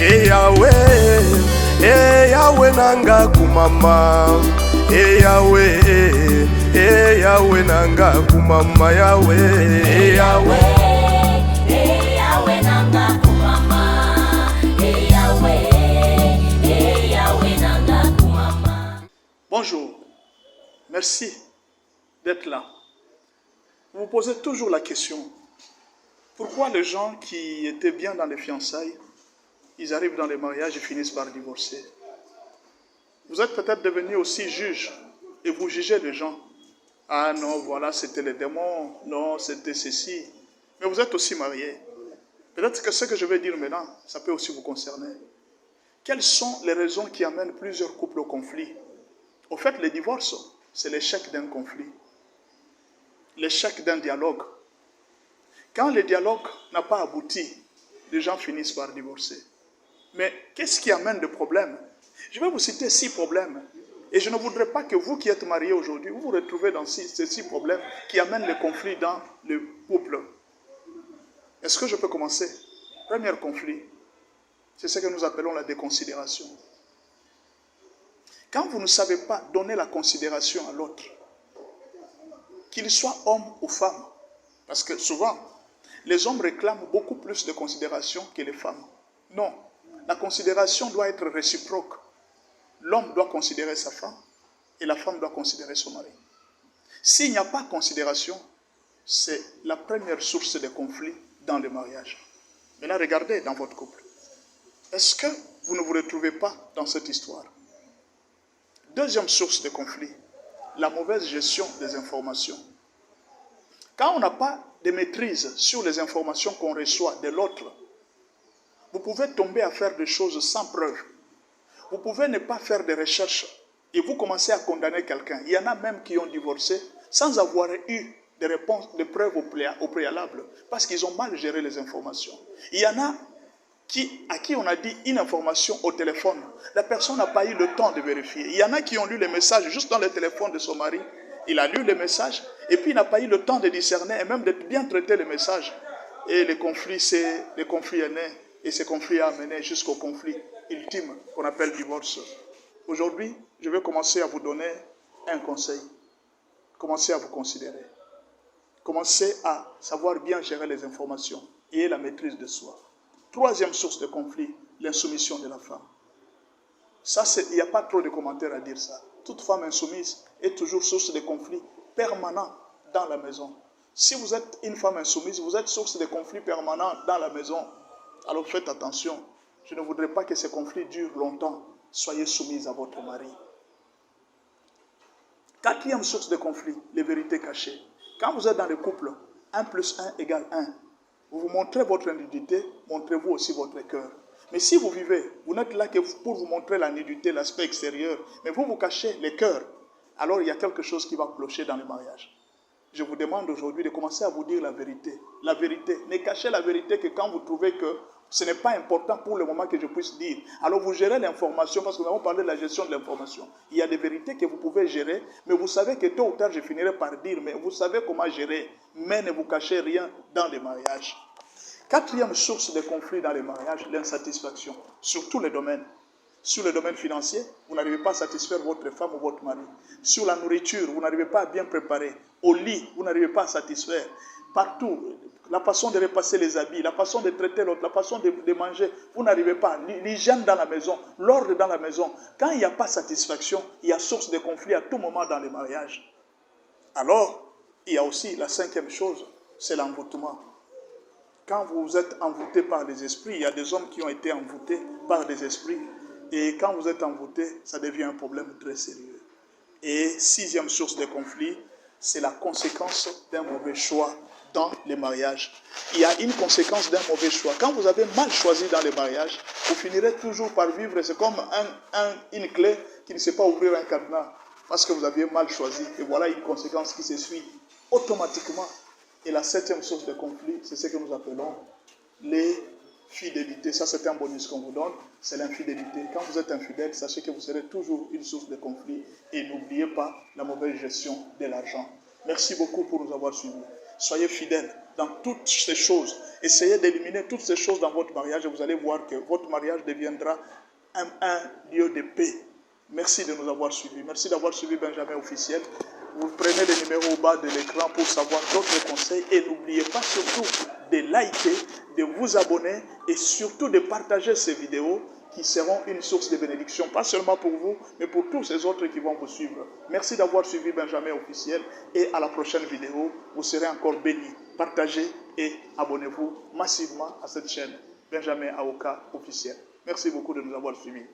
Yahweh nanga kumama, Yahweh nanga kumama, Yahweh nanga kumama, Yahweh nanga kumama. Bonjour, merci d'être là. Vous vous posez toujours la question, pourquoi les gens qui étaient bien dans les fiançailles, ils arrivent dans les mariages et finissent par divorcer? Vous êtes peut-être devenu aussi juge et vous jugez les gens. Ah non, voilà, c'était les démons, non, c'était ceci. Mais vous êtes aussi marié. Peut-être que ce que je vais dire maintenant, ça peut aussi vous concerner. Quelles sont les raisons qui amènent plusieurs couples au conflit? Au fait, le divorce, c'est l'échec d'un conflit. L'échec d'un dialogue. Quand le dialogue n'a pas abouti, les gens finissent par divorcer. Mais qu'est-ce qui amène le problème? Je vais vous citer 6 problèmes. Et je ne voudrais pas que vous qui êtes mariés aujourd'hui, vous vous retrouvez dans ces 6 problèmes qui amènent le conflit dans le couple. Est-ce que je peux commencer? Premier conflit, c'est ce que nous appelons la déconsidération. Quand vous ne savez pas donner la considération à l'autre, qu'il soit homme ou femme, parce que souvent, les hommes réclament beaucoup plus de considération que les femmes. Non, la considération doit être réciproque. L'homme doit considérer sa femme et la femme doit considérer son mari. S'il n'y a pas de considération, c'est la première source de conflit dans le mariage. Maintenant, regardez dans votre couple. Est-ce que vous ne vous retrouvez pas dans cette histoire? Deuxième source de conflit, la mauvaise gestion des informations. Quand on n'a pas de maîtrise sur les informations qu'on reçoit de l'autre, vous pouvez tomber à faire des choses sans preuve. Vous pouvez ne pas faire de recherches et vous commencez à condamner quelqu'un. Il y en a même qui ont divorcé sans avoir eu de réponses, de preuves au préalable, parce qu'ils ont mal géré les informations. Il y en a à qui on a dit une information au téléphone. La personne n'a pas eu le temps de vérifier. Il y en a qui ont lu les messages juste dans le téléphone de son mari. Il a lu les messages et puis il n'a pas eu le temps de discerner et même de bien traiter les messages. Et le conflit est né et ce conflit a amené jusqu'au conflit ultime qu'on appelle divorce. Aujourd'hui, je vais commencer à vous donner un conseil. Commencez à vous considérer. Commencez à savoir bien gérer les informations et la maîtrise de soi. Troisième source de conflit, l'insoumission de la femme. Ça, il n'y a pas trop de commentaires à dire ça. Toute femme insoumise est toujours source de conflit permanent dans la maison. Si vous êtes une femme insoumise, vous êtes source de conflit permanent dans la maison. Alors faites attention. Je ne voudrais pas que ces conflits durent longtemps. Soyez soumise à votre mari. Quatrième source de conflit, les vérités cachées. Quand vous êtes dans le couple, 1 plus 1 égale 1. Vous vous montrez votre nudité, montrez-vous aussi votre cœur. Mais si vous vivez, vous n'êtes là que pour vous montrer la nudité, l'aspect extérieur, mais vous cachez le cœur, alors il y a quelque chose qui va clocher dans le mariage. Je vous demande aujourd'hui de commencer à vous dire la vérité. La vérité. Ne cachez la vérité que quand vous trouvez que ce n'est pas important pour le moment que je puisse dire. Alors vous gérez l'information, parce que nous avons parlé de la gestion de l'information. Il y a des vérités que vous pouvez gérer, mais vous savez que tôt ou tard je finirai par dire, mais vous savez comment gérer, mais ne vous cachez rien dans les mariages. Quatrième source de conflit dans les mariages, l'insatisfaction, sur tous les domaines. Sur le domaine financier, vous n'arrivez pas à satisfaire votre femme ou votre mari. Sur la nourriture, vous n'arrivez pas à bien préparer. Au lit, vous n'arrivez pas à satisfaire. Partout, la façon de repasser les habits, la façon de traiter l'autre, la façon de manger, vous n'arrivez pas. L'hygiène dans la maison, l'ordre dans la maison. Quand il n'y a pas de satisfaction, il y a source de conflit à tout moment dans les mariages. Alors, il y a aussi la cinquième chose, c'est l'envoûtement. Quand vous êtes envoûté par des esprits, il y a des hommes qui ont été envoûtés par des esprits. Et quand vous êtes envoûté, ça devient un problème très sérieux. Et sixième source de conflit, c'est la conséquence d'un mauvais choix dans les mariages. Il y a une conséquence d'un mauvais choix. Quand vous avez mal choisi dans les mariages, vous finirez toujours par vivre. C'est comme une clé qui ne sait pas ouvrir un cadenas parce que vous aviez mal choisi. Et voilà une conséquence qui se suit automatiquement. Et la septième source de conflit, c'est ce que nous appelons les fidélités. Ça, c'est un bonus qu'on vous donne, c'est l'infidélité. Quand vous êtes infidèle, sachez que vous serez toujours une source de conflit. Et n'oubliez pas la mauvaise gestion de l'argent. Merci beaucoup pour nous avoir suivis. Soyez fidèles dans toutes ces choses. Essayez d'éliminer toutes ces choses dans votre mariage et vous allez voir que votre mariage deviendra un lieu de paix. Merci de nous avoir suivis. Merci d'avoir suivi Benjamin Officiel. Vous prenez le numéro au bas de l'écran pour savoir d'autres conseils et n'oubliez pas surtout de liker, de vous abonner et surtout de partager ces vidéos qui seront une source de bénédiction, pas seulement pour vous, mais pour tous ces autres qui vont vous suivre. Merci d'avoir suivi Benjamin Officiel et à la prochaine vidéo, vous serez encore bénis. Partagez et abonnez-vous massivement à cette chaîne Benjamin Aoka Officiel. Merci beaucoup de nous avoir suivis.